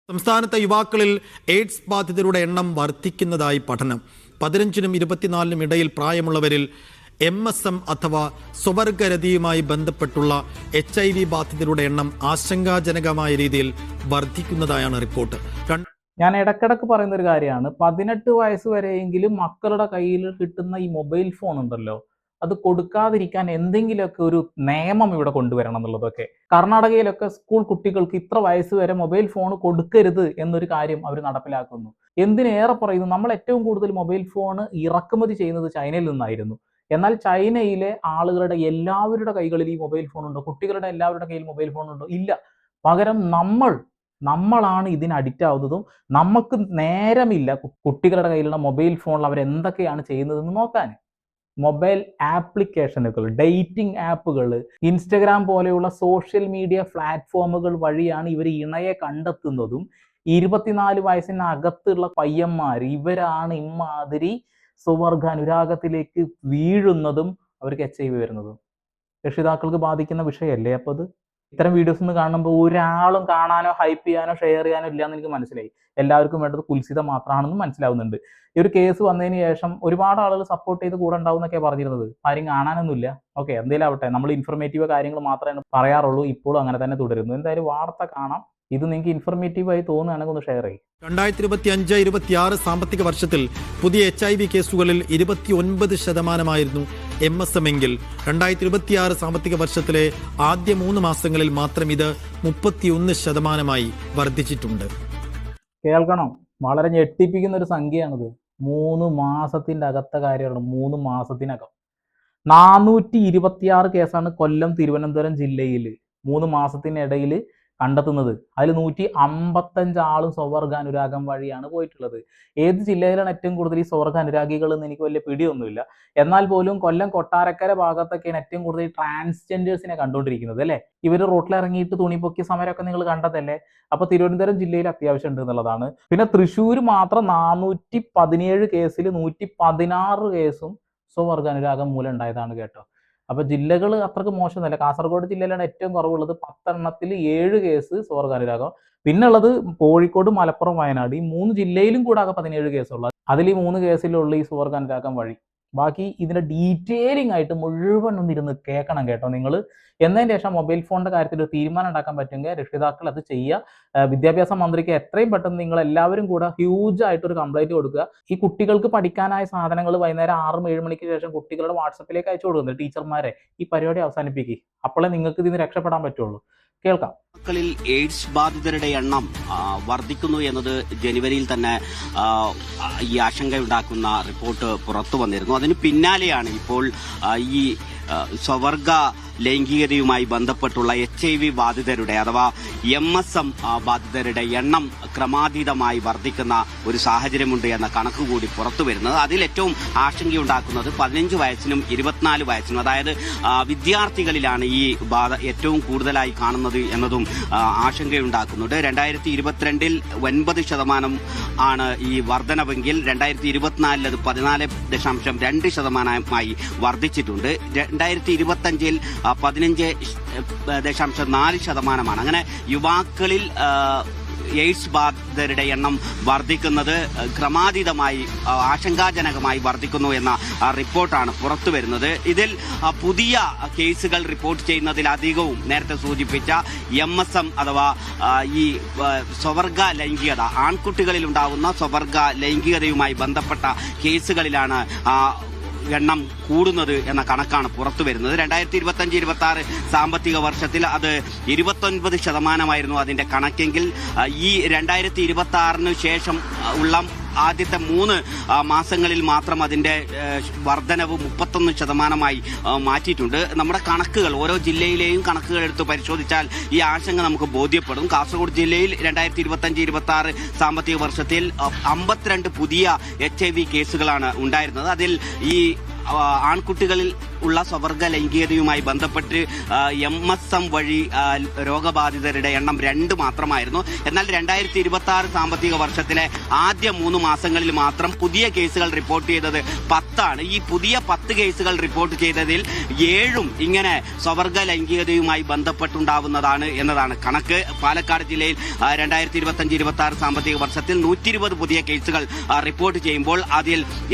സംസ്ഥാനത്തെ യുവാക്കളിൽ എയ്ഡ്സ് ബാധിതരുടെ എണ്ണം വർദ്ധിക്കുന്നതായി പഠനം. 15-നും 24-നും ഇടയിൽ പ്രായമുള്ളവരിൽ MSM അഥവാ സ്വവർഗരതിയുമായി ബന്ധപ്പെട്ടുള്ള HIV ബാധിതരുടെ എണ്ണം ആശങ്കാജനകമായ രീതിയിൽ വർദ്ധിക്കുന്നതായാണ് റിപ്പോർട്ട്. ഞാൻ ഇടക്കിടക്ക് പറയുന്ന ഒരു കാര്യമാണ്, 18 വയസ്സ് വരെയെങ്കിലും മക്കളുടെ കയ്യിൽ കിട്ടുന്ന ഈ മൊബൈൽ ഫോൺ ഉണ്ടല്ലോ, അത് കൊടുക്കാതിരിക്കാൻ എന്തെങ്കിലുമൊക്കെ ഒരു നിയമം ഇവിടെ കൊണ്ടുവരണം എന്നുള്ളതൊക്കെ. കർണാടകയിലൊക്കെ സ്കൂൾ കുട്ടികൾക്ക് ഇത്ര വയസ്സ് വരെ മൊബൈൽ ഫോൺ കൊടുക്കരുത് എന്നൊരു കാര്യം അവർ നടപ്പിലാക്കുന്നു. എന്തിനേറെ പറയുന്നു, നമ്മൾ ഏറ്റവും കൂടുതൽ മൊബൈൽ ഫോൺ ഇറക്കുമതി ചെയ്യുന്നത് ചൈനയിൽ നിന്നായിരുന്നു. എന്നാൽ ചൈനയിലെ ആളുകളുടെ എല്ലാവരുടെ കൈകളിൽ ഈ മൊബൈൽ ഫോൺ ഉണ്ടോ? കുട്ടികളുടെ എല്ലാവരുടെ കയ്യിൽ മൊബൈൽ ഫോൺ ഉണ്ടോ? ഇല്ല. പകരം നമ്മളാണ് ഇതിന് അഡിക്റ്റ് ആവുന്നതും. നമുക്ക് നേരമില്ല കുട്ടികളുടെ കയ്യിലുള്ള മൊബൈൽ ഫോണിൽ അവർ എന്തൊക്കെയാണ് ചെയ്യുന്നതെന്ന് നോക്കാൻ. മൊബൈൽ ആപ്ലിക്കേഷനുകൾ, ഡേറ്റിംഗ് ആപ്പുകൾ, ഇൻസ്റ്റഗ്രാം പോലെയുള്ള സോഷ്യൽ മീഡിയ പ്ലാറ്റ്ഫോമുകൾ വഴിയാണ് ഇവർ ഇണയെ കണ്ടെത്തുന്നതും. 24 വയസ്സിനകത്തുള്ള പയ്യന്മാർ ഇവരാണ് ഇമാതിരി സ്വവർഗ അനുരാഗത്തിലേക്ക് വീഴുന്നതും അവർക്ക് HIV വരുന്നതും. രക്ഷിതാക്കൾക്ക് ബാധിക്കുന്ന വിഷയമല്ലേ അപ്പോൾ അത്? ഇത്തരം വീഡിയോസ് ഒന്ന് കാണുമ്പോൾ ഒരാളും കാണാനോ ഹൈപ്പ് ചെയ്യാനോ ഷെയർ ചെയ്യാനോ ഇല്ലാന്ന് എനിക്ക് മനസ്സിലായി. എല്ലാവർക്കും വേണ്ടത് കുൽസിത മാത്രമാണെന്ന് മനസ്സിലാവുന്നുണ്ട്. ഈ ഒരു കേസ് വന്നതിന് ശേഷം ഒരുപാട് ആളുകൾ സപ്പോർട്ട് ചെയ്ത് കൂടെ ഉണ്ടാവും എന്നൊക്കെ പറഞ്ഞിരുന്നത്. ആരും കാണാനൊന്നുമില്ല. ഓക്കെ, എന്തെങ്കിലും ആവട്ടെ, നമ്മൾ ഇൻഫർമേറ്റീവ് കാര്യങ്ങൾ മാത്രമേ പറയാറുള്ളൂ. ഇപ്പോഴും അങ്ങനെ തന്നെ തുടരുന്നു. എന്തായാലും വാർത്ത കാണാം. ഇത് നിങ്ങൾക്ക് ഇൻഫർമേറ്റീവായി തോന്നുകയാണെങ്കിൽ ഒന്ന് ഷെയർ ചെയ്യും. 2025-26 സാമ്പത്തിക വർഷത്തിൽ പുതിയ HIV കേസുകളിൽ 29% MSM എങ്കിൽ 2026 സാമ്പത്തിക വർഷത്തിലെ ആദ്യ 3 മാസങ്ങളിൽ മാത്രം ഇത് 31% വർദ്ധിച്ചിട്ടുണ്ട്. കേൾക്കണം, വളരെ ഞെട്ടിപ്പിക്കുന്ന ഒരു സംഖ്യയാണിത്. 3 മാസത്തിന്റെ അകത്തെ കാര്യമാണ്. 3 മാസത്തിനകം 426 കേസാണ് കൊല്ലം, തിരുവനന്തപുരം ജില്ലയിൽ 3 മാസത്തിനിടയിൽ കണ്ടെത്തുന്നത്. അതിൽ 155 ആളും സ്വവർഗ അനുരാഗം വഴിയാണ് പോയിട്ടുള്ളത്. ഏത് ജില്ലയിലാണ് ഏറ്റവും കൂടുതൽ ഈ സ്വവർഗ അനുരാഗികൾ എന്ന് എനിക്ക് വലിയ പിടിയൊന്നുമില്ല. എന്നാൽ പോലും കൊല്ലം, കൊട്ടാരക്കര ഭാഗത്തൊക്കെയാണ് ഏറ്റവും കൂടുതൽ ട്രാൻസ്ജെൻഡേഴ്സിനെ കണ്ടുകൊണ്ടിരിക്കുന്നത് അല്ലേ. ഇവർ റോട്ടിലിറങ്ങിയിട്ട് തുണി പൊക്കിയ സമരമൊക്കെ നിങ്ങൾ കണ്ടതല്ലേ. അപ്പൊ തിരുവനന്തപുരം ജില്ലയിൽ അത്യാവശ്യം ഉണ്ട് എന്നുള്ളതാണ്. പിന്നെ തൃശ്ശൂർ മാത്രം 417 കേസിൽ 116 കേസും സ്വവർഗ അനുരാഗം മൂലം ഉണ്ടായതാണ് കേട്ടോ. അപ്പൊ ജില്ലകൾ അത്രക്ക് മോശമൊന്നുമല്ല. കാസർഗോഡ് ജില്ലയിലാണ് ഏറ്റവും കുറവുള്ളത്. 10 എണ്ണത്തിൽ 7 കേസ് സ്വവർഗ അനുരാഗം. പിന്നെ ഉള്ളത് കോഴിക്കോട്, മലപ്പുറം, വയനാട്. ഈ 3 ജില്ലയിലും കൂടാകെ 17 കേസുള്ളത്. അതിൽ ഈ 3 കേസിലുള്ള ഈ സ്വവർഗ അനുരാഗം വഴി. ബാക്കി ഇതിന്റെ ഡീറ്റെയിലിംഗ് ആയിട്ട് മുഴുവൻ ഒന്നിരുന്ന് കേൾക്കണം കേട്ടോ നിങ്ങൾ. എന്നതിന് ശേഷം മൊബൈൽ ഫോണിന്റെ കാര്യത്തിൽ ഒരു തീരുമാനം ഉണ്ടാക്കാൻ പറ്റുമെങ്കിൽ രക്ഷിതാക്കൾ അത് ചെയ്യുക. വിദ്യാഭ്യാസ മന്ത്രിക്ക് എത്രയും പെട്ടെന്ന് നിങ്ങൾ എല്ലാവരും കൂടെ ഹ്യൂജ് ആയിട്ട് ഒരു കംപ്ലൈന്റ് കൊടുക്കുക. ഈ കുട്ടികൾക്ക് പഠിക്കാനായ സാധനങ്ങൾ വൈകുന്നേരം 6-7 മണിക്ക് ശേഷം കുട്ടികളുടെ വാട്സപ്പിലേക്ക് അയച്ചു കൊടുക്കുന്നത് ടീച്ചർമാരെ. ഈ പരിപാടി അവസാനിപ്പിക്കുക. അപ്പോഴേ നിങ്ങൾക്ക് ഇതിന് രക്ഷപ്പെടാൻ പറ്റുള്ളൂ. കേൾക്കാം. മക്കളിൽ എയ്ഡ്സ് ബാധിതരുടെ എണ്ണം വർദ്ധിക്കുന്നു എന്നത് ജനുവരിയിൽ തന്നെ ഈ ആശങ്കയുണ്ടാക്കുന്ന റിപ്പോർട്ട് പുറത്തു വന്നിരുന്നു. അതിന് പിന്നാലെയാണ് ഇപ്പോൾ ഈ സ്വവർഗ ലൈംഗികതയുമായി ബന്ധപ്പെട്ടുള്ള HIV ബാധിതരുടെ അഥവാ MSM ബാധിതരുടെ എണ്ണം ക്രമാതീതമായി വർദ്ധിക്കുന്ന ഒരു സാഹചര്യമുണ്ട് എന്ന കണക്ക് കൂടി പുറത്തു വരുന്നത്. അതിൽ ഏറ്റവും ആശങ്കയുണ്ടാക്കുന്നത് 15 വയസ്സിനും 24 വയസ്സിനും, അതായത് വിദ്യാർത്ഥികളിലാണ് ഈ ബാധ ഏറ്റവും കൂടുതലായി കാണുന്നത് എന്നതും ആശങ്കയുണ്ടാക്കുന്നുണ്ട്. 2022 9% ആണ് ഈ വർധനവെങ്കിൽ 2024 അത് 14.2% വർദ്ധിച്ചിട്ടുണ്ട്. 2025 15.4%. അങ്ങനെ യുവാക്കളിൽ എയ്ഡ്സ് ബാധിതരുടെ എണ്ണം വർദ്ധിക്കുന്നത് ക്രമാതീതമായി ആശങ്കാജനകമായി വർദ്ധിക്കുന്നു എന്ന റിപ്പോർട്ടാണ് പുറത്തു വരുന്നത്. ഇതിൽ പുതിയ കേസുകൾ റിപ്പോർട്ട് ചെയ്യുന്നതിലധികവും നേരത്തെ സൂചിപ്പിച്ച MSM അഥവാ ഈ സ്വവർഗ ലൈംഗികത, ആൺകുട്ടികളിൽ ഉണ്ടാവുന്ന സ്വവർഗ ലൈംഗികതയുമായി ബന്ധപ്പെട്ട കേസുകളിലാണ് എണ്ണം കൂടുന്നത് എന്ന കണക്കാണ് പുറത്തു വരുന്നത്. 2025-26 സാമ്പത്തിക വർഷത്തിൽ അത് 29% അതിന്റെ കണക്കെങ്കിൽ ഈ 2026 ശേഷം ഉള്ള ആദ്യത്തെ 3 മാസങ്ങളിൽ മാത്രം അതിന്റെ വർധനവ് 31% മാറ്റിയിട്ടുണ്ട്. നമ്മുടെ കണക്കുകൾ, ഓരോ ജില്ലയിലെയും കണക്കുകൾ എടുത്ത് പരിശോധിച്ചാൽ ഈ ആശങ്ക നമുക്ക് ബോധ്യപ്പെടും. കാസർഗോഡ് ജില്ലയിൽ 2025-26 സാമ്പത്തിക വർഷത്തിൽ 52 പുതിയ HIV കേസുകളാണ് ഉണ്ടായിരുന്നത്. അതിൽ ഈ ആൺകുട്ടികളിൽ ഉള്ള സ്വവർഗ ലൈംഗികതയുമായി ബന്ധപ്പെട്ട് MSM വഴി രോഗബാധിതരുടെ എണ്ണം 2 മാത്രമായിരുന്നു. എന്നാൽ 2026 സാമ്പത്തിക വർഷത്തിലെ ആദ്യ 3 മാസങ്ങളിൽ മാത്രം പുതിയ കേസുകൾ റിപ്പോർട്ട് ചെയ്തത് 10 ഈ പുതിയ 10 കേസുകൾ റിപ്പോർട്ട് ചെയ്തതിൽ 7 ഇങ്ങനെ സ്വവർഗ ലൈംഗികതയുമായി ബന്ധപ്പെട്ടുണ്ടാവുന്നതാണ് എന്നതാണ് കണക്ക്. പാലക്കാട് ജില്ലയിൽ 2025-26 സാമ്പത്തിക വർഷത്തിൽ 120 പുതിയ കേസുകൾ റിപ്പോർട്ട് ചെയ്യുമ്പോൾ അതിൽ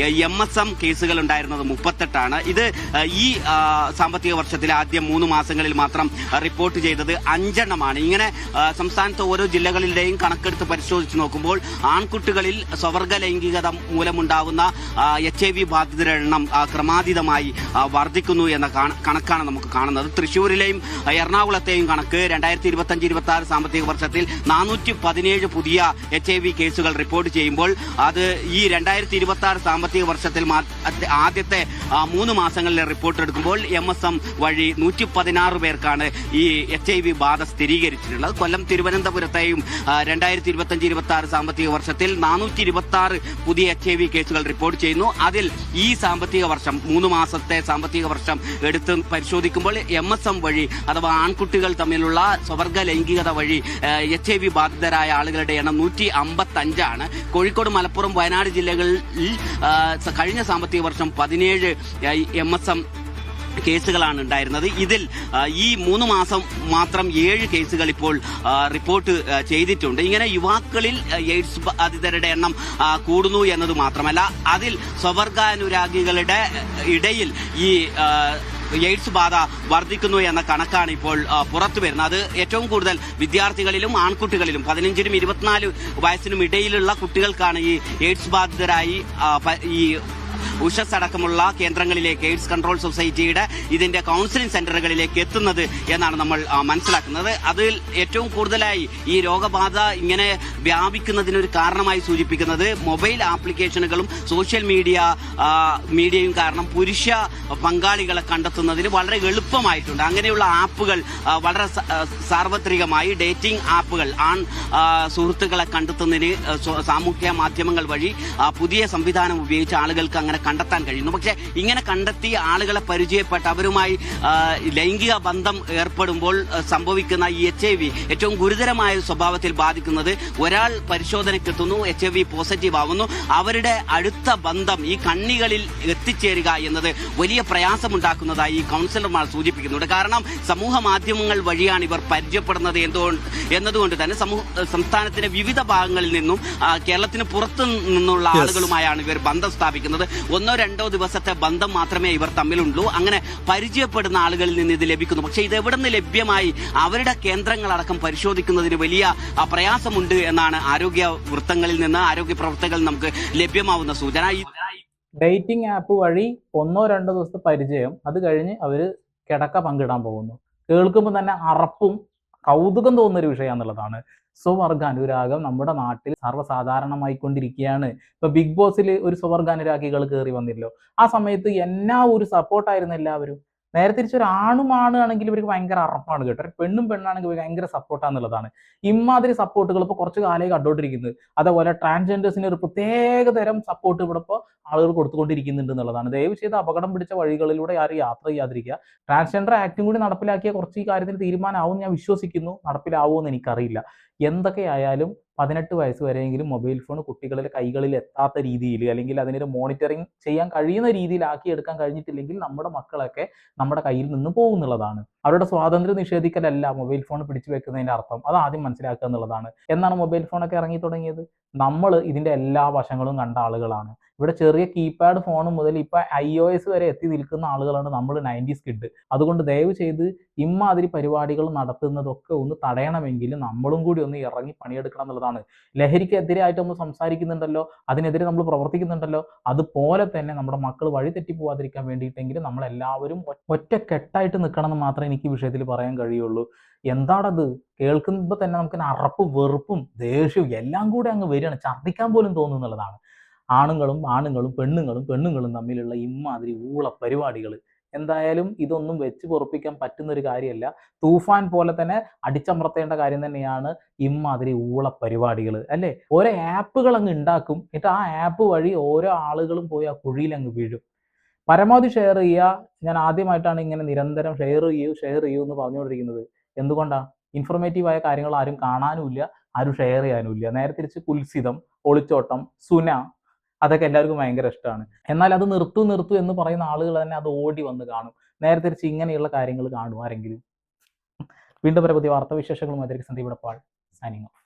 MSM കേസുകൾ ഉണ്ടായിരുന്നത് 38. ഇത് ഈ സാമ്പത്തിക വർഷത്തിലെ ആദ്യ 3 മാസങ്ങളിൽ മാത്രം റിപ്പോർട്ട് ചെയ്തത് 5 എണ്ണമാണ്. ഇങ്ങനെ സംസ്ഥാനത്തെ ഓരോ ജില്ലകളിലെയും കണക്കെടുത്ത് പരിശോധിച്ച് നോക്കുമ്പോൾ ആൺകുട്ടികളിൽ സ്വവർഗ ലൈംഗികത മൂലമുണ്ടാവുന്ന HIV ബാധിതരുടെ എണ്ണം ക്രമാതീതമായി വർദ്ധിക്കുന്നു എന്ന കണക്കാണ് നമുക്ക് കാണുന്നത്. തൃശ്ശൂരിലെയും എറണാകുളത്തെയും കണക്ക് 2025-26 സാമ്പത്തിക വർഷത്തിൽ 417 പുതിയ HIV കേസുകൾ റിപ്പോർട്ട് ചെയ്യുമ്പോൾ അത് ഈ 2026 സാമ്പത്തിക വർഷത്തിൽ ആദ്യത്തെ 3 മാസങ്ങളിലെ റിപ്പോർട്ട് എടുക്കുമ്പോൾ MSM വഴി 116 പേർക്കാണ് ഈ HIV ബാധ സ്ഥിരീകരിച്ചിട്ടുള്ളത്. കൊല്ലം തിരുവനന്തപുരത്തെയും 2025-26 സാമ്പത്തിക വർഷത്തിൽ 426 പുതിയ HIV കേസുകൾ റിപ്പോർട്ട് ചെയ്യുന്നു. അതിൽ ഈ സാമ്പത്തിക വർഷം 3 മാസത്തെ സാമ്പത്തിക വർഷം എടുത്ത് പരിശോധിക്കുമ്പോൾ MSM വഴി അഥവാ ആൺകുട്ടികൾ തമ്മിലുള്ള സ്വവർഗ ലൈംഗികത വഴി HIV ബാധിതരായ ആളുകളുടെ എണ്ണം 155. കോഴിക്കോട്, മലപ്പുറം, വയനാട് ജില്ലകളിൽ കഴിഞ്ഞ സാമ്പത്തിക വർഷം 17 MSM കേസുകളാണ് ഉണ്ടായിരുന്നത്. ഇതിൽ ഈ 3 മാസം മാത്രം 7 കേസുകൾ ഇപ്പോൾ റിപ്പോർട്ട് ചെയ്തിട്ടുണ്ട്. ഇങ്ങനെ യുവാക്കളിൽ എയ്ഡ്സ് ബാധിതരുടെ എണ്ണം കൂടുന്നു എന്നത് മാത്രമല്ല, അതിൽ സ്വവർഗാനുരാഗികളുടെ ഇടയിൽ ഈ എയ്ഡ്സ് ബാധ വർദ്ധിക്കുന്നു എന്ന കണക്കാണ് ഇപ്പോൾ പുറത്തു വരുന്നത്. അത് ഏറ്റവും കൂടുതൽ വിദ്യാർത്ഥികളിലും ആൺകുട്ടികളിലും 15-നും 24 വയസ്സിനും ഇടയിലുള്ള കുട്ടികൾക്കാണ് ഈ എയ്ഡ്സ് ബാധിതരായി ഈ ഉഷസ് അടക്കമുള്ള കേന്ദ്രങ്ങളിലേക്ക് എയ്ഡ്സ് കൺട്രോൾ സൊസൈറ്റിയുടെ ഇതിന്റെ കൗൺസിലിംഗ് സെന്ററുകളിലേക്ക് എത്തുന്നത് എന്നാണ് നമ്മൾ മനസ്സിലാക്കുന്നത്. അതിൽ ഏറ്റവും കൂടുതലായി ഈ രോഗബാധ ഇങ്ങനെ വ്യാപിക്കുന്നതിനൊരു കാരണമായി സൂചിപ്പിക്കുന്നത് മൊബൈൽ ആപ്ലിക്കേഷനുകളും സോഷ്യൽ മീഡിയയും കാരണം പുരുഷ പങ്കാളികളെ കണ്ടെത്തുന്നതിന് വളരെ എളുപ്പമായിട്ടുണ്ട്. അങ്ങനെയുള്ള ആപ്പുകൾ വളരെ സാർവത്രികമായി ഡേറ്റിംഗ് ആപ്പുകൾ സുഹൃത്തുക്കളെ കണ്ടെത്തുന്നതിന് സാമൂഹ്യ മാധ്യമങ്ങൾ വഴി പുതിയ സംവിധാനം ഉപയോഗിച്ച് ആളുകൾക്ക് അങ്ങനെ കണ്ടെത്താൻ കഴിയുന്നു. പക്ഷെ ഇങ്ങനെ കണ്ടെത്തി ആളുകളെ പരിചയപ്പെട്ട് അവരുമായി ലൈംഗിക ബന്ധം ഏർപ്പെടുമ്പോൾ സംഭവിക്കുന്ന ഈ HIV ഏറ്റവും ഗുരുതരമായ സ്വഭാവത്തിൽ ബാധിക്കുന്നത് ഒരാൾ പരിശോധനയ്ക്കെത്തുന്നു, HIV പോസിറ്റീവ് ആവുന്നു, അവരുടെ അടുത്ത ബന്ധം ഈ കണ്ണികളിൽ എത്തിച്ചേരുക എന്നത് വലിയ പ്രയാസമുണ്ടാക്കുന്നതായി ഈ കൗൺസിലർമാർ സൂചിപ്പിക്കുന്നുണ്ട്. കാരണം സമൂഹ മാധ്യമങ്ങൾ വഴിയാണ് ഇവർ പരിചയപ്പെടുന്നത് എന്നതുകൊണ്ട് തന്നെ സംസ്ഥാനത്തിന്റെ വിവിധ ഭാഗങ്ങളിൽ നിന്നും കേരളത്തിന് പുറത്തു നിന്നുള്ള ആളുകളുമായാണ് ഇവർ ബന്ധം സ്ഥാപിക്കുന്നത്. 1-2 ദിവസത്തെ ബന്ധം മാത്രമേ ഇവർ തമ്മിലുള്ളൂ. അങ്ങനെ പരിചയപ്പെടുന്ന ആളുകളിൽ നിന്ന് ഇത് ലഭിക്കുന്നു. പക്ഷേ ഇത് എവിടെ നിന്ന് ലഭ്യമായി അവരുടെ കേന്ദ്രങ്ങളടക്കം പരിശോധിക്കുന്നതിന് വലിയ പ്രയാസമുണ്ട് എന്നാണ് ആരോഗ്യ വൃത്തങ്ങളിൽ നിന്ന് ആരോഗ്യ പ്രവർത്തകരിൽ നമുക്ക് ലഭ്യമാവുന്ന സൂചന. ഡേറ്റിംഗ് ആപ്പ് വഴി 1-2 ദിവസത്തെ പരിചയം, അത് കഴിഞ്ഞ് അവര് കിടക്ക പങ്കിടാൻ പോകുന്നു. കേൾക്കുമ്പോൾ തന്നെ അറപ്പും കൗതുകം തോന്നുന്ന ഒരു വിഷയം എന്നുള്ളതാണ്. സ്വവർഗ അനുരാഗം നമ്മുടെ നാട്ടിൽ സർവ്വസാധാരണമായിക്കൊണ്ടിരിക്കുകയാണ്. ഇപ്പൊ ബിഗ് ബോസിൽ ഒരു സ്വവർഗ അനുരാഗികൾ കയറി വന്നില്ലോ, ആ സമയത്ത് എന്നാ ഒരു സപ്പോർട്ടായിരുന്നു എല്ലാവരും. നേരെ തിരിച്ച് ഒരു ആണെങ്കിൽ ഇവർക്ക് ഭയങ്കര അറപ്പാണ് കേട്ടോ. ഒരു പെണ്ണാണെങ്കിൽ ഭയങ്കര സപ്പോർട്ടാന്നുള്ളതാണ്. ഇമാതിരി സപ്പോർട്ടുകൾ ഇപ്പോൾ കുറച്ച് കാലമായി കണ്ടുകൊണ്ടിരിക്കുന്നത്. അതേപോലെ ട്രാൻസ്ജെൻഡേഴ്സിന് ഒരു പ്രത്യേക തരം സപ്പോർട്ട് ഇവിടെ ഇപ്പോൾ ആളുകൾ കൊടുത്തുകൊണ്ടിരിക്കുന്നുണ്ട് എന്നുള്ളതാണ്. ദയവ് ചെയ്ത് അപകടം പിടിച്ച വഴികളിലൂടെ ആരും യാത്ര ചെയ്യാതിരിക്കുക. ട്രാൻസ്ജെൻഡർ ആക്ടും കൂടി നടപ്പിലാക്കിയ കുറച്ച് ഈ കാര്യത്തിൽ തീരുമാനമാവും ഞാൻ വിശ്വസിക്കുന്നു. നടപ്പിലാവുമെന്ന് എനിക്കറിയില്ല. എന്തൊക്കെയായാലും 18 വയസ്സ് വരെയെങ്കിലും മൊബൈൽ ഫോൺ കുട്ടികളുടെ കൈകളിൽ എത്താത്ത രീതിയിൽ, അല്ലെങ്കിൽ അതിനൊരു മോണിറ്ററിങ് ചെയ്യാൻ കഴിയുന്ന രീതിയിലാക്കി എടുക്കാൻ കഴിഞ്ഞിട്ടില്ലെങ്കിൽ നമ്മുടെ മക്കളൊക്കെ നമ്മുടെ കയ്യിൽ നിന്ന് പോകുന്നുള്ളതാണ്. അവരുടെ സ്വാതന്ത്ര്യം നിഷേധിക്കലല്ല മൊബൈൽ ഫോൺ പിടിച്ചു വെക്കുന്നതിന്റെ അർത്ഥം. അത് ആദ്യം മനസ്സിലാക്കുക എന്നുള്ളതാണ്. എന്നാണ് മൊബൈൽ ഫോണൊക്കെ ഇറങ്ങി തുടങ്ങിയത്? നമ്മൾ ഇതിന്റെ എല്ലാ വശങ്ങളും കണ്ട ആളുകളാണ്. ഇവിടെ ചെറിയ കീപാഡ് ഫോൺ മുതൽ ഇപ്പൊ iOS വരെ എത്തി നിൽക്കുന്ന ആളുകളാണ് നമ്മൾ 90s കിഡ്. അതുകൊണ്ട് ദയവ് ചെയ്ത് ഇമാതിരി പരിപാടികൾ നടത്തുന്നതൊക്കെ ഒന്ന് തടയണമെങ്കിൽ നമ്മളും കൂടി ഒന്ന് ഇറങ്ങി പണിയെടുക്കണം എന്നുള്ളതാണ്. ലഹരിക്കെതിരായിട്ട് നമ്മൾ സംസാരിക്കുന്നുണ്ടല്ലോ, അതിനെതിരെ നമ്മൾ പ്രവർത്തിക്കുന്നുണ്ടല്ലോ, അതുപോലെ തന്നെ നമ്മുടെ മക്കൾ വഴി തെറ്റി പോവാതിരിക്കാൻ വേണ്ടിയിട്ടെങ്കിലും നമ്മളെല്ലാവരും ഒറ്റക്കെട്ടായിട്ട് നിൽക്കണം എന്ന് മാത്രമേ എനിക്ക് ഈ വിഷയത്തിൽ പറയാൻ കഴിയുള്ളൂ. എന്താണത് കേൾക്കുമ്പോൾ തന്നെ നമുക്ക് അറപ്പും വെറുപ്പും ദേഷ്യവും എല്ലാം കൂടെ അങ്ങ് വരികയാണ്. ഛർദ്ദിക്കാൻ പോലും തോന്നുന്നുള്ളതാണ്. ആണുങ്ങളും പെണ്ണുങ്ങളും തമ്മിലുള്ള ഇമാതിരി ഊള പരിപാടികൾ എന്തായാലും ഇതൊന്നും വെച്ച് പൊറപ്പിക്കാൻ പറ്റുന്ന ഒരു കാര്യമല്ല. തൂഫാൻ പോലെ തന്നെ അടിച്ചമർത്തേണ്ട കാര്യം തന്നെയാണ് ഇമാതിരി ഊള പരിപാടികൾ, അല്ലേ? ഓരോ ആപ്പുകൾ അങ്ങ് ഉണ്ടാക്കും, എന്നിട്ട് ആ ആപ്പ് വഴി ഓരോ ആളുകളും പോയി ആ കുഴിയിൽ അങ്ങ് വീഴും. പരമാവധി ഷെയർ ചെയ്യുക. ഞാൻ ആദ്യമായിട്ടാണ് ഇങ്ങനെ നിരന്തരം ഷെയർ ചെയ്യൂ എന്ന് പറഞ്ഞുകൊണ്ടിരിക്കുന്നത്. എന്തുകൊണ്ടാണ്? ഇൻഫോർമേറ്റീവായ കാര്യങ്ങൾ ആരും കാണാനുമില്ല, ആരും ഷെയർ ചെയ്യാനുമില്ല. നേരെ തിരിച്ച് കുൽസിതം, ഒളിച്ചോട്ടം, സുന, അതൊക്കെ എല്ലാവർക്കും ഭയങ്കര ഇഷ്ടമാണ്. എന്നാൽ അത് നിർത്തൂ എന്ന് പറയുന്ന ആളുകൾ തന്നെ അത് ഓടി വന്ന് കാണും. നേരെ തിരിച്ച് ഇങ്ങനെയുള്ള കാര്യങ്ങൾ കാണും ആരെങ്കിലും. വീണ്ടും ഒരു പുതിയ വാർത്താവിശേഷങ്ങളുമായി സന്ദീപ് ഇടപ്പാൾ സൈനിങ് ഓഫ്.